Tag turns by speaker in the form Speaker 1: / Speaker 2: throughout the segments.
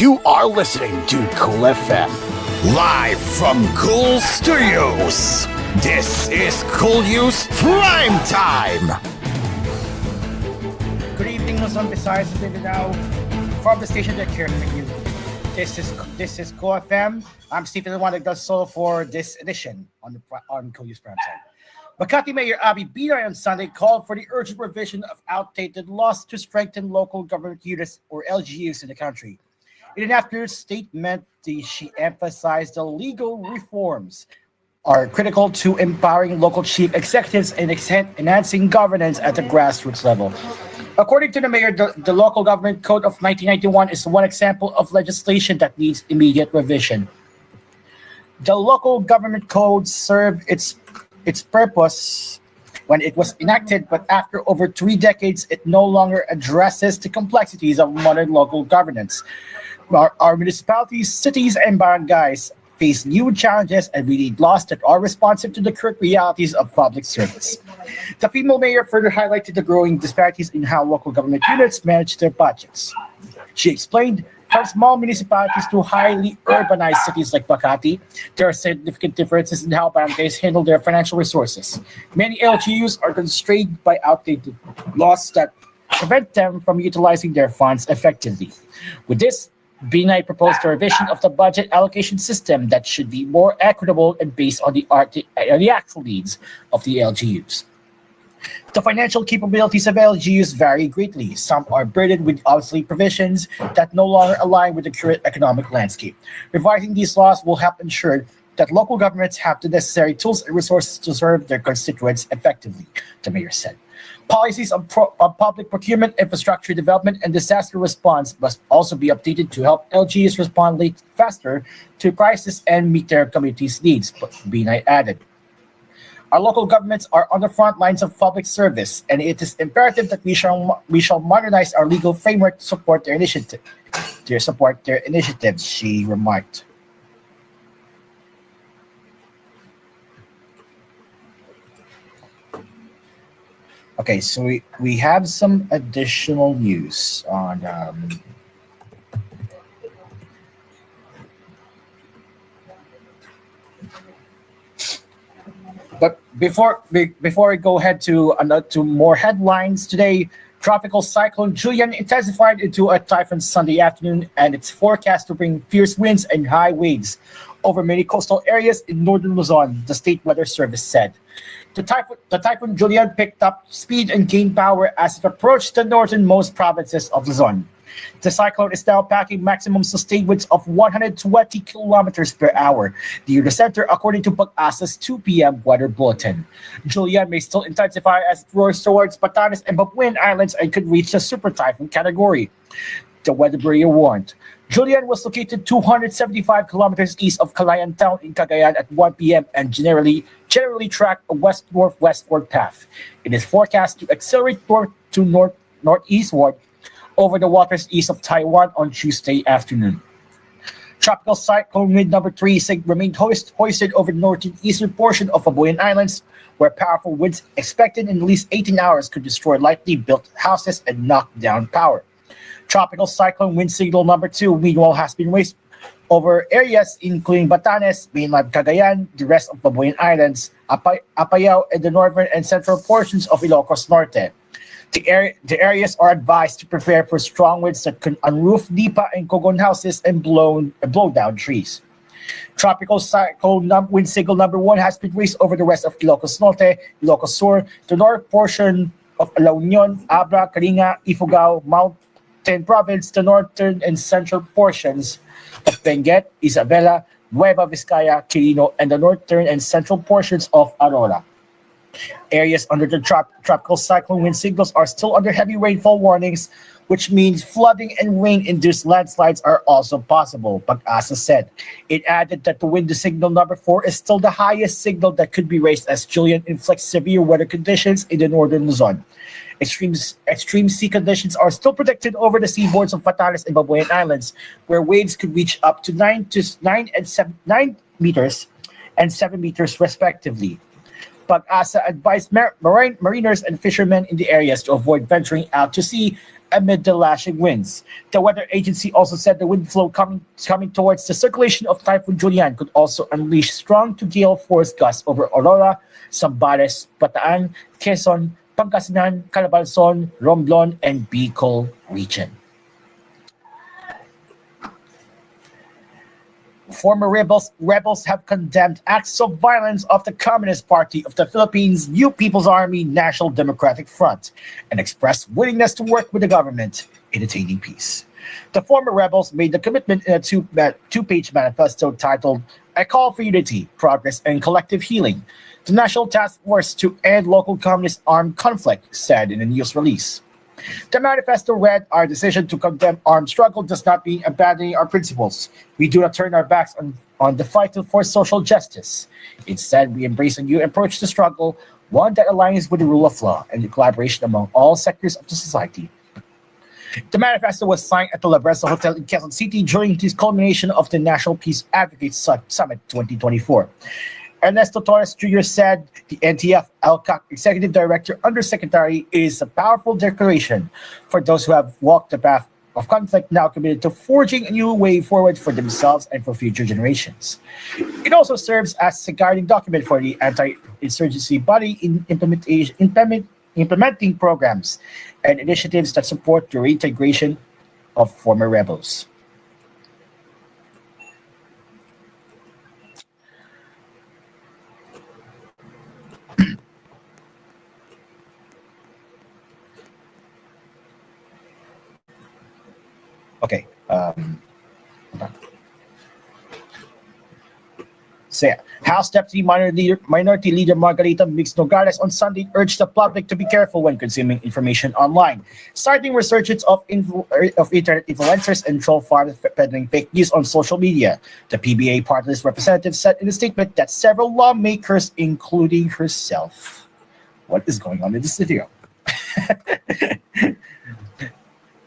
Speaker 1: You are listening to Cool FM, live from Cool Studios. This is koolNews Primetime.
Speaker 2: Good evening, Luzon, Visayas, and Mindanao. From the station that cares for you. This is Cool FM. I'm Stephen, the one that does solo for this edition on koolNews Primetime. Makati Mayor Abby Binay on Sunday called for the urgent revision of outdated laws to strengthen local government units, or LGUs, in the country. In an afternoon statement, she emphasized the legal reforms are critical to empowering local chief executives and enhancing governance at the grassroots level. According to the mayor, the Local Government Code of 1991 is one example of legislation that needs immediate revision. The Local Government Code served its purpose when it was enacted, but after over 3 decades, it no longer addresses the complexities of modern local governance. Our municipalities, cities, and barangays face new challenges, and we need laws that are responsive to the current realities of public service. The female mayor further highlighted the growing disparities in how local government units manage their budgets. She explained, from small municipalities to highly urbanized cities like Makati, there are significant differences in how barangays handle their financial resources. Many LGUs are constrained by outdated laws that prevent them from utilizing their funds effectively. With this, Binay proposed a revision of the budget allocation system that should be more equitable and based on the actual needs of the LGUs. The financial capabilities of LGUs vary greatly. Some are burdened with obsolete provisions that no longer align with the current economic landscape. Revising these laws will help ensure that local governments have the necessary tools and resources to serve their constituents effectively, the mayor said. Policies on public procurement, infrastructure development, and disaster response must also be updated to help LGUs respond faster to crisis and meet their community's needs, Binay added. Our local governments are on the front lines of public service, and it is imperative that we shall modernize our legal framework to support their initiatives, she remarked. Okay, so we have some additional news on but before we go ahead to more headlines today, Tropical Cyclone Julian intensified into a typhoon Sunday afternoon, and it's forecast to bring fierce winds and high waves over many coastal areas in northern Luzon, the State Weather Service said. The typhoon Julian picked up speed and gained power as it approached the northernmost provinces of Luzon. The cyclone is now packing maximum sustained winds of 120 kilometers per hour near the center, according to Pag-asa's 2 p.m. weather bulletin. Julian may still intensify as it roars towards Batanes and Babuyan Islands and could reach the super typhoon category, the weather bureau warned. Julian was located 275 kilometers east of Calayan Town in Cagayan at 1 p.m. and generally tracked a west-northwestward path. It is forecast to accelerate north to northeastward over the waters east of Taiwan on Tuesday afternoon. Tropical Cyclone Wind number 3 remained hoisted over the northeastern portion of Babuyan Islands, where powerful winds expected in at least 18 hours could destroy lightly built houses and knock down power. Tropical Cyclone Wind Signal number 2, meanwhile, has been raised over areas including Batanes, mainland Cagayan, the rest of Babuyan Islands, Apayao, and the northern and central portions of Ilocos Norte. The areas are advised to prepare for strong winds that can unroof nipa and kogon houses and blow down trees. Tropical Cyclone Wind Signal number 1 has been raised over the rest of Ilocos Norte, Ilocos Sur, the north portion of La Union, Abra, Kalinga, Ifugao, Mountain Province, the northern and central portions of Benguet, Isabela, Nueva Vizcaya, Quirino, and the northern and central portions of Aurora. Areas under the tropical cyclone wind signals are still under heavy rainfall warnings, which means flooding and rain-induced landslides are also possible, Pag-asa said. It added that the wind signal number 4 is still the highest signal that could be raised as Julian inflicts severe weather conditions in the northern Luzon. Extreme sea conditions are still predicted over the seaboards of Batanes and Babuyan Islands, where waves could reach up to 9 meters and 7 meters respectively. Pag-asa advised mariners and fishermen in the areas to avoid venturing out to sea amid the lashing winds. The weather agency also said the wind flow coming towards the circulation of Typhoon Julian could also unleash strong to gale force gusts over Aurora, Zambales, Bataan, Quezon, Pangasinan, Calabarzon, Romblon, and Bicol region. Former rebels have condemned acts of violence of the Communist Party of the Philippines, New People's Army, National Democratic Front, and expressed willingness to work with the government in attaining peace. The former rebels made the commitment in a two-page manifesto titled "A Call for Unity, Progress, and Collective Healing." The National Task Force to End Local Communist Armed Conflict said in a news release. The manifesto read, "Our decision to condemn armed struggle does not mean abandoning our principles. We do not turn our backs on the fight for social justice. Instead, we embrace a new approach to struggle, one that aligns with the rule of law and the collaboration among all sectors of the society." The manifesto was signed at the La Bresa Hotel in Quezon City during the culmination of the National Peace Advocates Summit 2024. Ernesto Torres Jr. said the NTF LCAC Executive Director Undersecretary is a powerful declaration for those who have walked the path of conflict, now committed to forging a new way forward for themselves and for future generations. It also serves as a guiding document for the anti-insurgency body in implementing programs and initiatives that support the reintegration of former rebels. Okay. So yeah, House Deputy Minority Leader Margarita Mix Nogales on Sunday urged the public to be careful when consuming information online, citing resurgence of internet influencers and troll farms peddling fake news on social media. The PBA party list representative said in a statement that several lawmakers, including herself, what is going on in this video?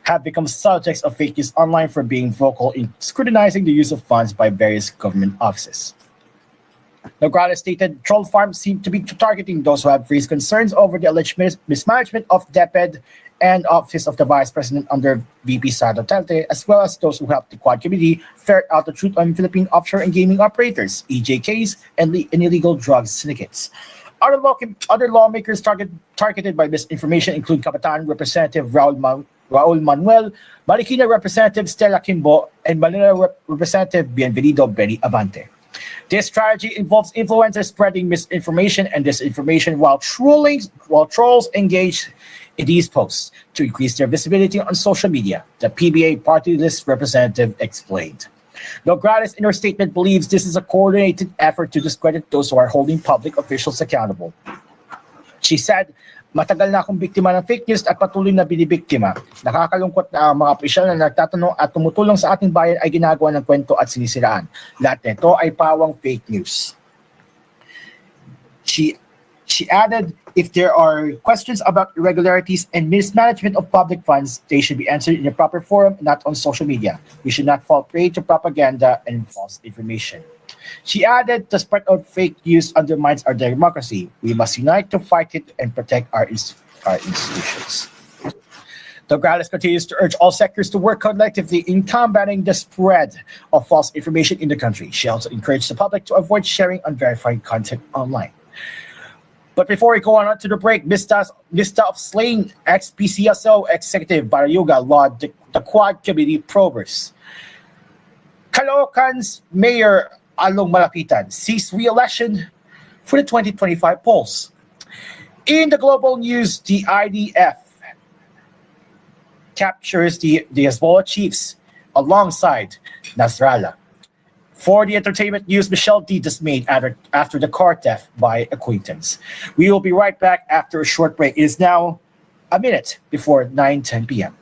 Speaker 2: Have become subjects of fake news online for being vocal in scrutinizing the use of funds by various government offices. Nograles stated troll farms seem to be targeting those who have raised concerns over the alleged mismanagement of DepEd and Office of the Vice President under VP Sara Duterte, as well as those who helped the Quad Committee ferret out the truth on Philippine offshore and gaming operators, EJKs, and illegal drug syndicates. Other lawmakers targeted by misinformation include Kabataan Representative Raul Manuel, Marikina Representative Stella Kimbo, and Manila Representative Bienvenido Benny Abante. This strategy involves influencers spreading misinformation and disinformation while trolls engage in these posts to increase their visibility on social media, the PBA party list representative explained. Nograles, in her statement, believes this is a coordinated effort to discredit those who are holding public officials accountable. She said, "Matagal na akong biktima ng fake news at patuloy na binibiktima. Nakakalungkot na ang mga opisyal na nagtatanong at tumutulong sa ating bayan ay ginagawa ng kwento at sinisiraan. Lahat nito ay pawang fake news." She added, "If there are questions about irregularities and mismanagement of public funds, they should be answered in a proper forum, not on social media. We should not fall prey to propaganda and false information." She added, "The spread of fake news undermines our democracy. We must unite to fight it and protect our institutions." Nograles continues to urge all sectors to work collectively in combating the spread of false information in the country. She also encouraged the public to avoid sharing unverified content online. But before we go on to the break, Mista of slain ex-PCSO executive Barayuga lauded the Quad Committee probers. Caloocan's Mayor Along Malapitan seeks re-election for the 2025 polls. In the global news, the IDF captures the Hezbollah chiefs alongside Nasrallah. For the entertainment news, Michelle D. dismayed after the car theft by acquaintance. We will be right back after a short break. It is now a minute before 9:10 p.m.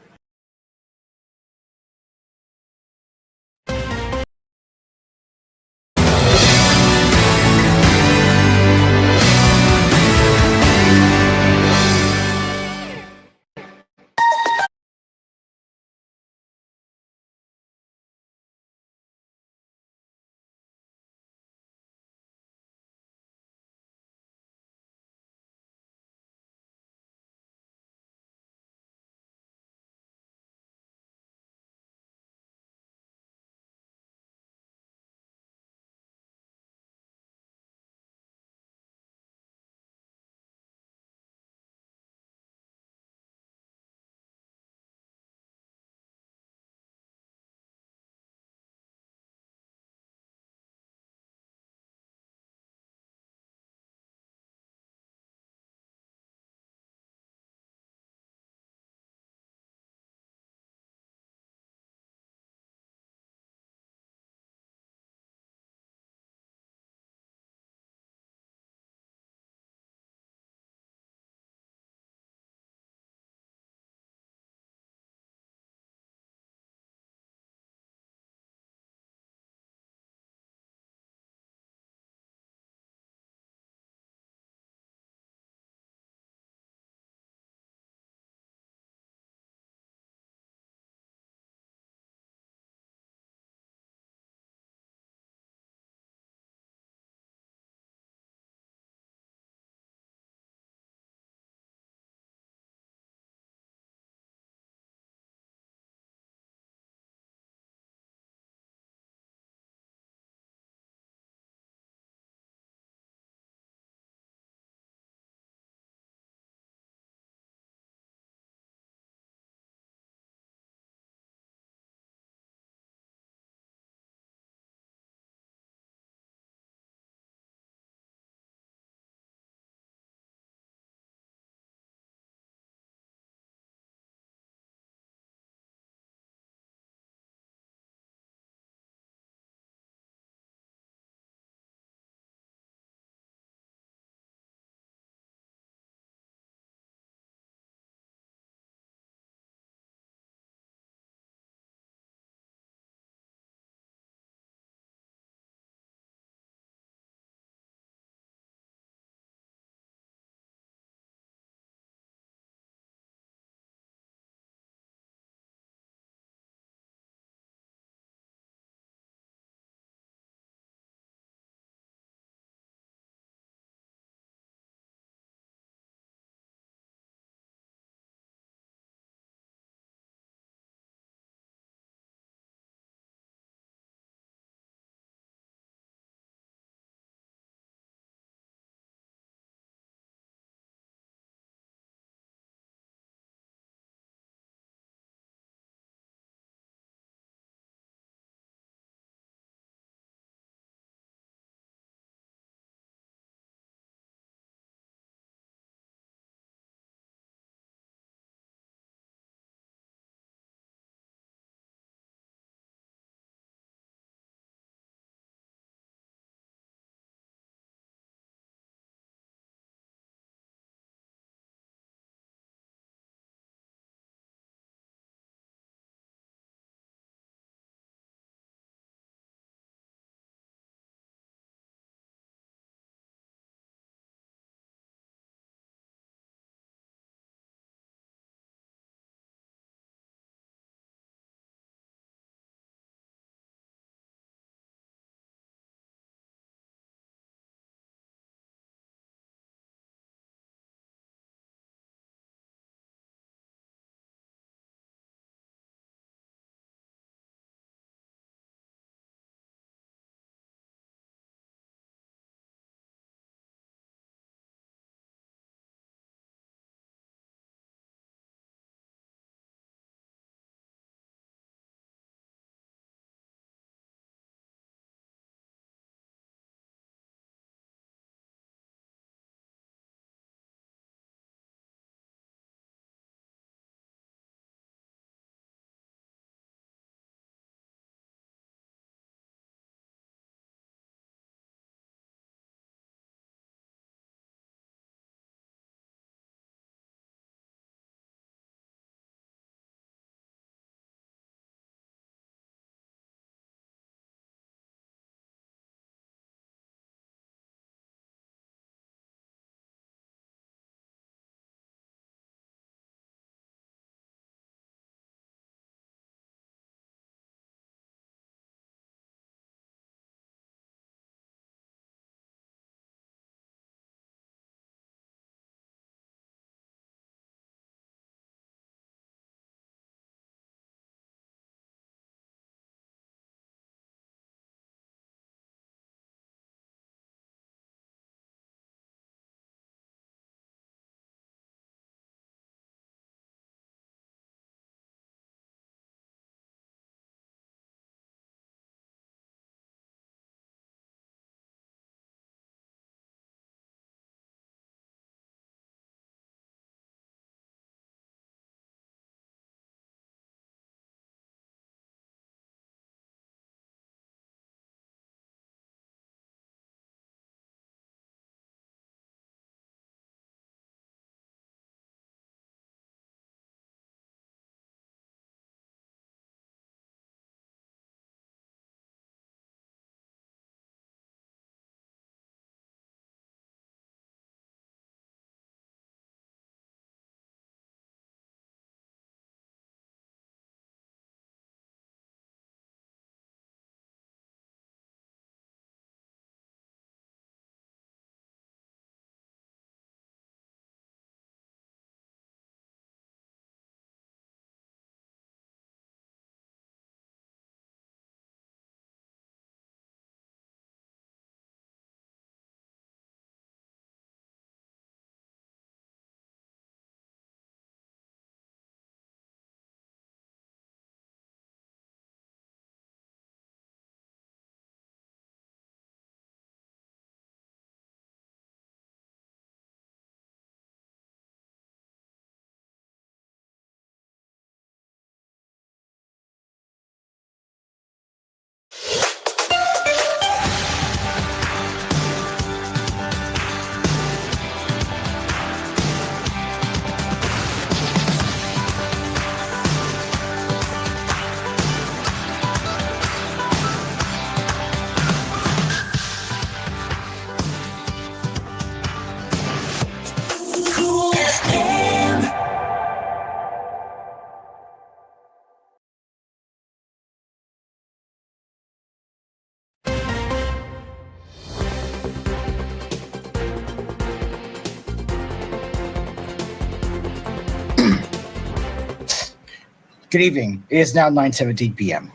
Speaker 2: Good evening. It is now 9:17 p.m.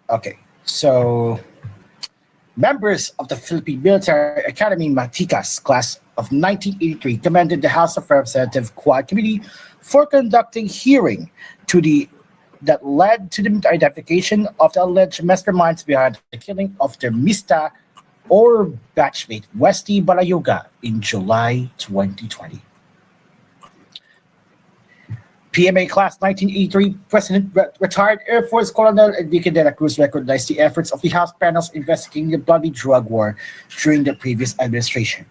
Speaker 2: Okay, so members of the Philippine Military Academy Matikas class of 1983 commended the House of Representatives Quad Committee for conducting hearing to the that led to the identification of the alleged masterminds behind the killing of their Mista or batchmate Westy Balayoga in July 2020. PMA Class 1983 President retired Air Force Colonel Enrique de la Cruz recognized the efforts of the House panels investigating the bloody drug war during the previous administration.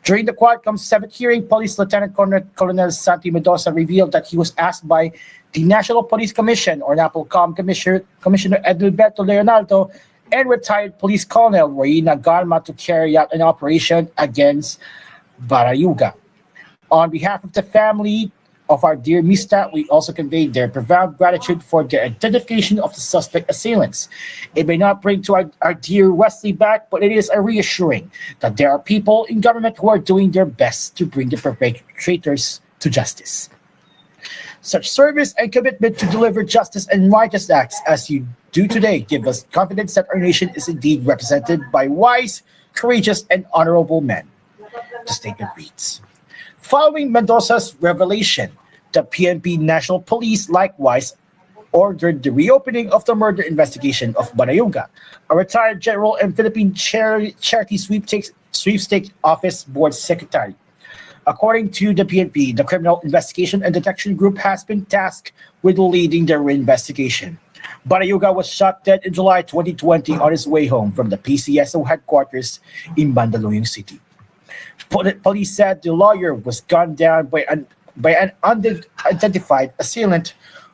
Speaker 2: During the Quadcom's seventh hearing, Police Lieutenant Colonel Santi Mendoza revealed that he was asked by the National Police Commission, or NAPOLCOM Commissioner Edilberto Leonardo, and retired Police Colonel Reina Galma to carry out an operation against Barayuga. On behalf of the family of our dear Mista, we also conveyed their profound gratitude for the identification of the suspect assailants. It may not bring to our dear Wesley back, but it is a reassuring that there are people in government who are doing their best to bring the perpetrators to justice. Such service and commitment to deliver justice and righteous acts as you do today give us confidence that our nation is indeed represented by wise, courageous, and honorable men. The statement reads, following Mendoza's revelation, the PNP National Police likewise ordered the reopening of the murder investigation of Barayuga, a retired general and Philippine Charity Sweepstakes Office Board Secretary. According to the PNP, the Criminal Investigation and Detection Group has been tasked with leading their investigation. Barayuga was shot dead in July 2020 on his way home from the PCSO headquarters in Mandaluyong City. Police said the lawyer was gunned down by an unidentified assailant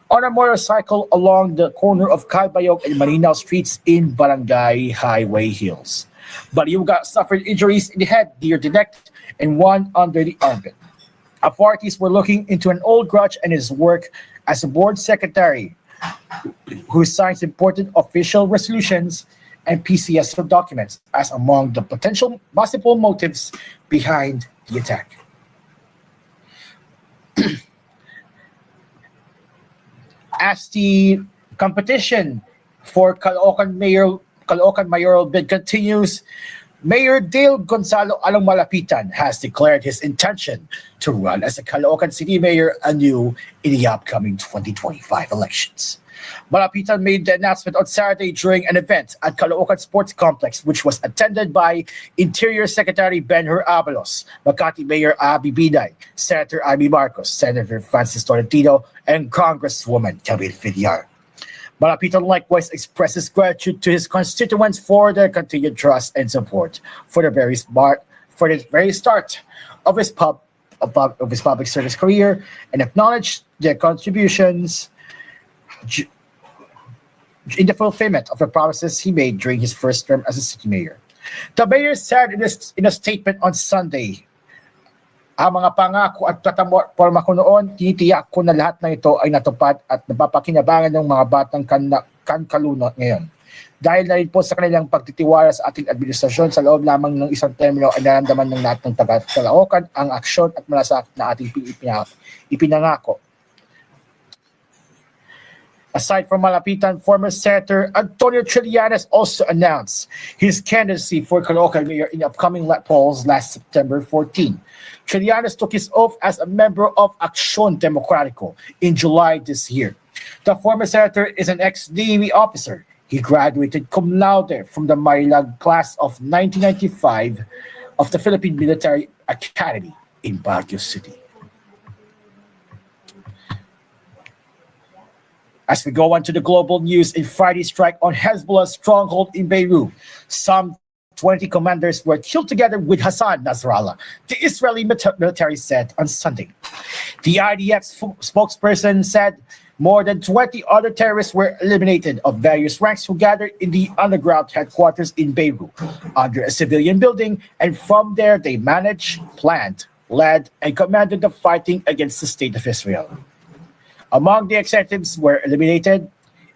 Speaker 2: on a motorcycle along the corner of Calbayog and Malinao streets in Barangay Highway Hills. Barayuga suffered injuries in the head, near the neck, and one under the armpit. Authorities were looking into an old grudge and his work as a board secretary who signs important official resolutions and PCSO documents as among the potential possible motives behind the attack. As the competition for Caloocan mayoral bid continues, Mayor Dale Gonzalo Along Malapitan has declared his intention to run as a Caloocan City Mayor anew in the upcoming 2025 elections. Malapitan made the announcement on Saturday during an event at Caloocan Sports Complex, which was attended by Interior Secretary Benhur Abalos, Makati Mayor Abby Biday, Senator Amy Marcos, Senator Francis Tolentino, and Congresswoman Camille Villar. Malapitan likewise expresses gratitude to his constituents for their continued trust and support for the very start of his public service career, and acknowledged their contributions in the fulfillment of the promises he made during his first term as a city mayor. The mayor said in a statement on Sunday, ang mga pangako at plataforma ko noon, tinitiyak ko na lahat ng ito ay natupad at napapakinabangan ng mga batang kankalunot ngayon. Dahil na rin po sa kanilang pagtitiwala sa ating administrasyon, sa loob lamang ng isang termino ay naramdaman ng lahat ng taga-Caloocan ang aksyon at malasakit na ating ipinangako. Aside from Malapitan, former Senator Antonio Trillanes also announced his candidacy for Caloocan Mayor in upcoming polls last September 14. Trillanes took his oath as a member of Acción Democrático in July this year. The former senator is an ex-Navy officer. He graduated cum laude from the Marilag class of 1995 of the Philippine Military Academy in Baguio City. As we go on to the global news, in Friday's strike on Hezbollah's stronghold in Beirut, some 20 commanders were killed together with Hassan Nasrallah, the Israeli military said on Sunday. The IDF spokesperson said more than 20 other terrorists were eliminated of various ranks who gathered in the underground headquarters in Beirut under a civilian building, and from there they managed, planned, led, and commanded the fighting against the State of Israel. Among the executives were eliminated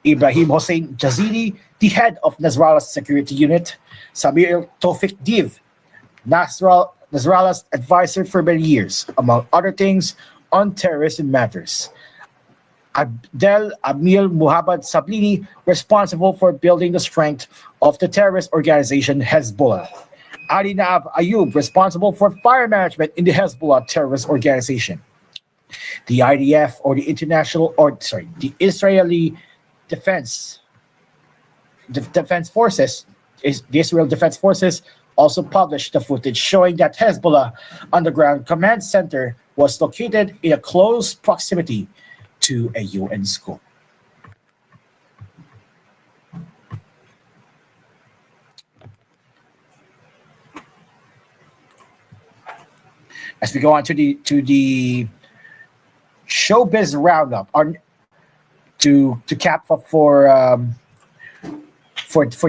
Speaker 2: Ibrahim Hossein Jazidi, the head of Nasrallah's security unit, Samir Tawfiq Div, Nasrallah's advisor for many years, among other things, on terrorism matters. Abdel Amil Muhammad Sablini, responsible for building the strength of the terrorist organization Hezbollah. Ali Nav Ayub, responsible for fire management in the Hezbollah terrorist organization. The IDF, the Israeli Defense Defense Forces, the Israel Defense Forces also published the footage showing that Hezbollah underground command center was located in a close proximity to a UN school. As we go on to the showbiz roundup, to cap up for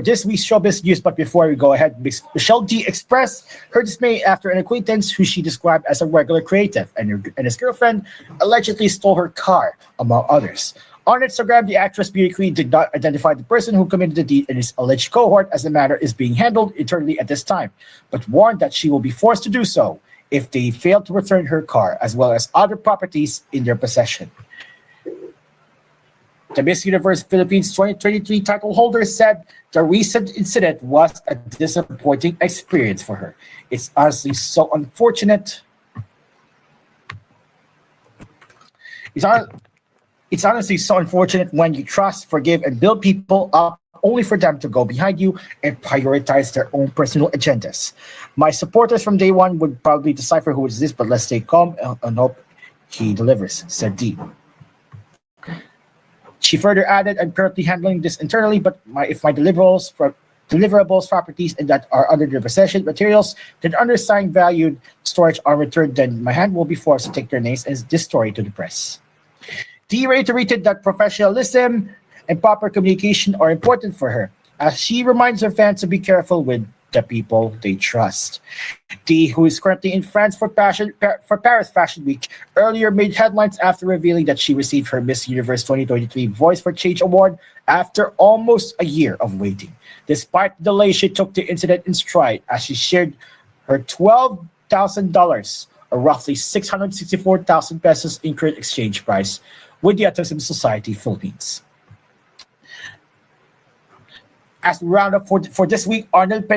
Speaker 2: this week's showbiz news. But before we go ahead, Michelle D expressed her dismay after an acquaintance who she described as a regular creative and his girlfriend allegedly stole her car, among others. On Instagram, the actress beauty queen did not identify the person who committed the deed in his alleged cohort, as the matter is being handled internally at this time, but warned that she will be forced to do so if they fail to return her car, as well as other properties in their possession. The Miss Universe Philippines 2023 title holder said the recent incident was a disappointing experience for her. It's honestly so unfortunate. It's honestly so unfortunate when you trust, forgive, and build people up only for them to go behind you and prioritize their own personal agendas. My supporters from day one would probably decipher who is this, but let's stay calm and hope he delivers, said D. She further added, I'm currently handling this internally, but if my deliverables, properties, and that are under their possession materials that undersigned valued storage are returned, then my hand will be forced to take their names and this story to the press. D reiterated that professionalism and proper communication are important for her, as she reminds her fans to be careful with the people they trust. D, who is currently in France for Paris Fashion Week, earlier made headlines after revealing that she received her Miss Universe 2023 Voice for Change Award after almost a year of waiting. Despite the delay, she took the incident in stride as she shared her $12,000, or roughly 664,000 pesos in current exchange price, with the Autism Society Philippines. As we round up for this week, Arnel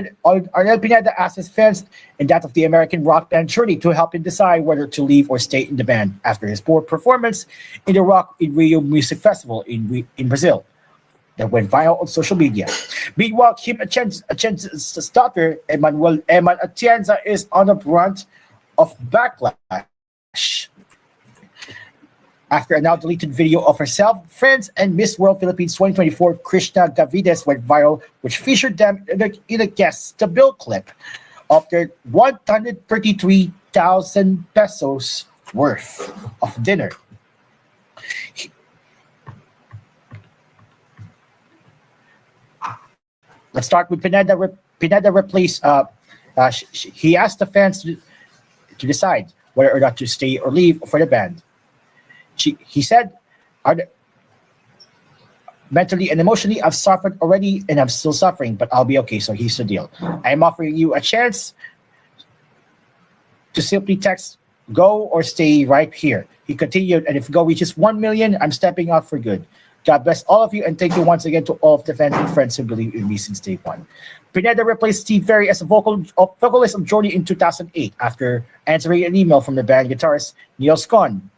Speaker 2: Pineda asked his fans and that of the American rock band Journey to help him decide whether to leave or stay in the band after his poor performance in the Rock in Rio Music Festival in Brazil that went viral on social media. Meanwhile, Kim Atienza's daughter, Eman Atienza, is on the brunt of backlash after a now deleted video of herself, friends, and Miss World Philippines 2024 Krishna Gavides went viral, which featured them in a guest the bill clip of their 133,000 pesos worth of dinner. Let's start with Pineda. Pineda replaced. He asked the fans to decide whether or not to stay or leave for the band. He said, mentally and emotionally, I've suffered already and I'm still suffering, but I'll be okay. So here's the deal. I'm offering you a chance to simply text go or stay right here. He continued, and if go reaches 1 million, I'm stepping out for good. God bless all of you, and thank you once again to all of the fans and friends who believe in me since day one. Pineda replaced Steve Very as a vocalist of Journey in 2008 after answering an email from the band guitarist Neil Scon.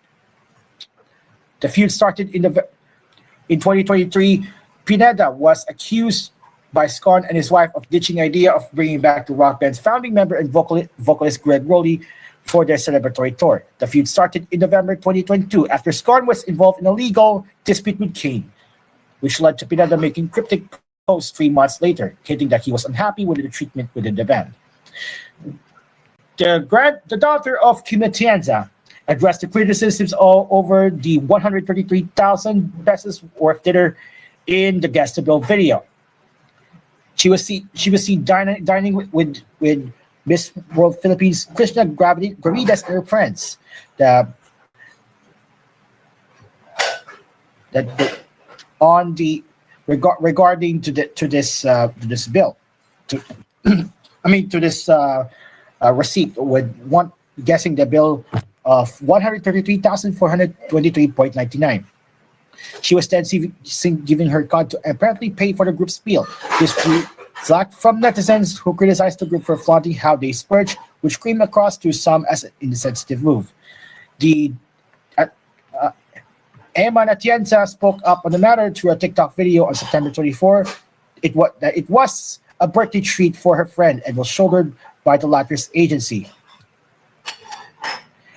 Speaker 2: The feud started in 2023. Pineda was accused by Scon and his wife of ditching the idea of bringing back the rock band's founding member and vocalist Greg Rowley for their celebratory tour. The feud started in November 2022 after Scon was involved in a legal dispute with Kane, which led to Pineda making cryptic posts 3 months later, hinting that he was unhappy with the treatment within the band. The daughter of Kim Atienza addressed the criticisms all over the 133,000 pesos worth dinner in the Guest to Bill video. She was seen dining with Miss World Philippines Krishna Gravidas and her friends. Regarding to this bill, to this receipt with one guessing the bill of 133,423.99. She was then seen giving her card to apparently pay for the group's bill. This drew flack from netizens who criticized the group for flaunting how they splurge, which came across to some as an insensitive move. The Emma Atienza spoke up on the matter through a TikTok video on September 24. It was a birthday treat for her friend and was shouldered by the latter's agency.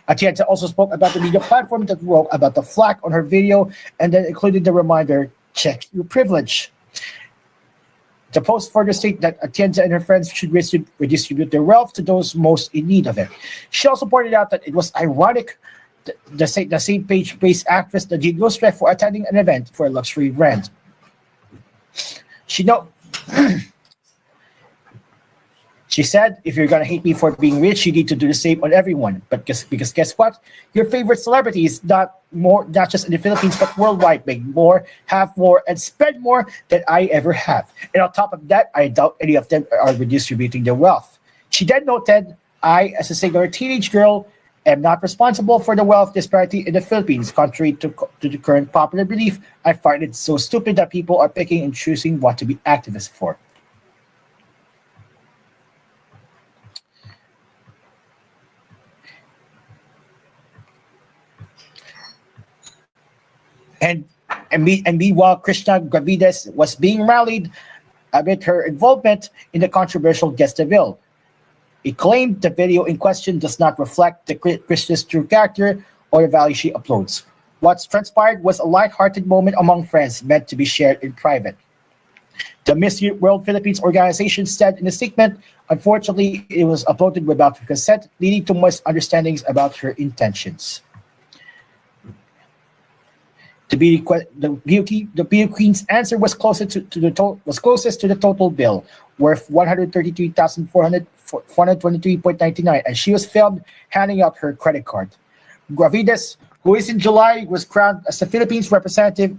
Speaker 2: Atienza also spoke about the media platform that wrote about the flack on her video and then included the reminder, check your privilege. The post further stated that Atienza and her friends should redistribute their wealth to those most in need of it. She also pointed out that it was ironic the same page-based actress Najee Ghostreff for attending an event for a luxury brand. She said, if you're going to hate me for being rich, you need to do the same on everyone. But because guess what? Your favorite celebrities, not just in the Philippines, but worldwide, make more, have more, and spend more than I ever have. And on top of that, I doubt any of them are redistributing their wealth. She then noted, I, as a singular teenage girl, am not responsible for the wealth disparity in the Philippines. Contrary to the current popular belief, I find it so stupid that people are picking and choosing what to be activists for. And meanwhile, Krishna Gravides was being rallied amid her involvement in the controversial Gesta bill. He claimed the video in question does not reflect the Krishna's true character or the value she uploads. What's transpired was a light-hearted moment among friends meant to be shared in private. The Miss World Philippines organization said in a statement, unfortunately, it was uploaded without her consent, leading to misunderstandings about her intentions. The beauty queen's answer was closest to the total bill, worth 133,423.99, and she was filmed handing out her credit card. Gravides, who is in July, was crowned as the Philippines representative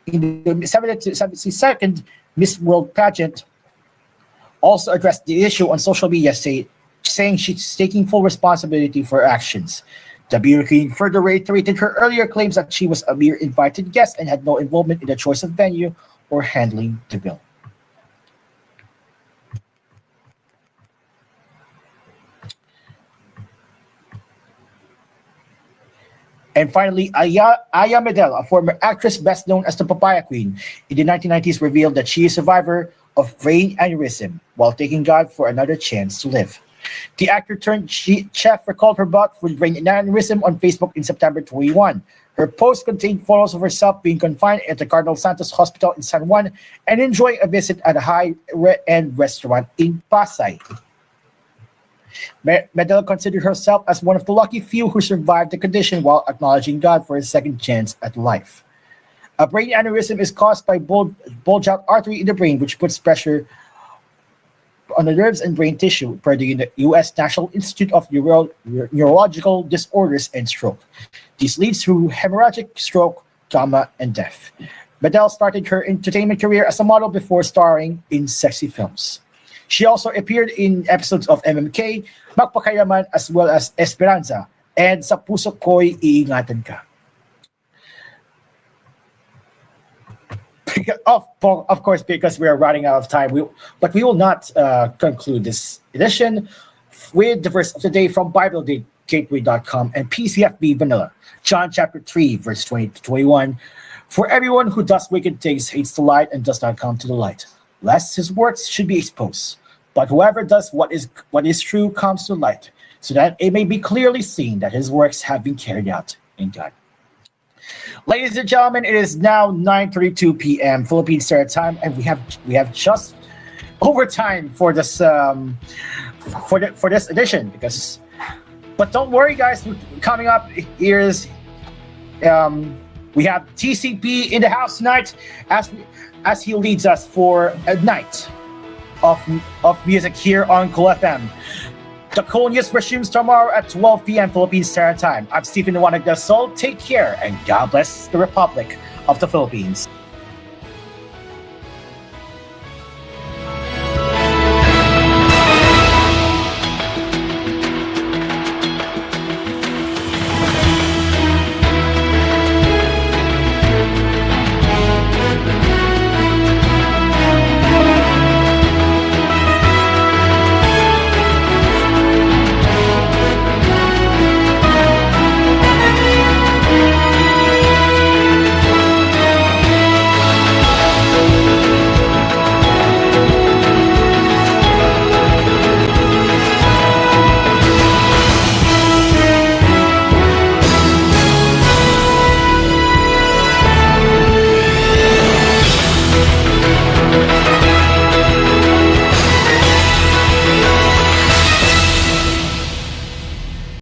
Speaker 2: in the 72nd Miss World pageant, also addressed the issue on social media, saying she's taking full responsibility for her actions. The beauty queen further reiterated her earlier claims that she was a mere invited guest and had no involvement in the choice of venue or handling the bill. And finally, Aya Medel, a former actress best known as the Papaya Queen, in the 1990s revealed that she is a survivor of brain aneurysm while taking God for another chance to live. The actor turned chef recalled her bout with brain aneurysm on Facebook in September 21. Her post contained photos of herself being confined at the Cardinal Santos Hospital in San Juan and enjoying a visit at a high-end restaurant in Pasay. Medel considered herself as one of the lucky few who survived the condition while acknowledging God for a second chance at life. A brain aneurysm is caused by bulge-out artery in the brain, which puts pressure on the nerves and brain tissue, per the U.S. National Institute of Neurological Disorders and Stroke. This leads to hemorrhagic stroke, trauma, and death. Medel started her entertainment career as a model before starring in sexy films. She also appeared in episodes of MMK, Magpakailaman, as well as Esperanza, and Sa Puso Ko'y Iingatan Ka. Of course, because we are running out of time, we will not conclude this edition with the verse of the day from BibleGateway.com and PCFB Vanilla, John chapter 3, verse 20 to 21. For everyone who does wicked things hates the light and does not come to the light, lest his works should be exposed. But whoever does what is true comes to light, so that it may be clearly seen that his works have been carried out in God. Ladies and gentlemen, it is now 9:32 p.m. Philippine Standard Time, and we have just overtime for this for this edition but don't worry, guys. Coming up here is we have TCP in the house tonight as he leads us for a night of music here on Cool FM. The koolNews resumes tomorrow at 12 p.m. Philippine Standard Time. I'm Stephen Wanag del Sol. Take care and God bless the Republic of the Philippines.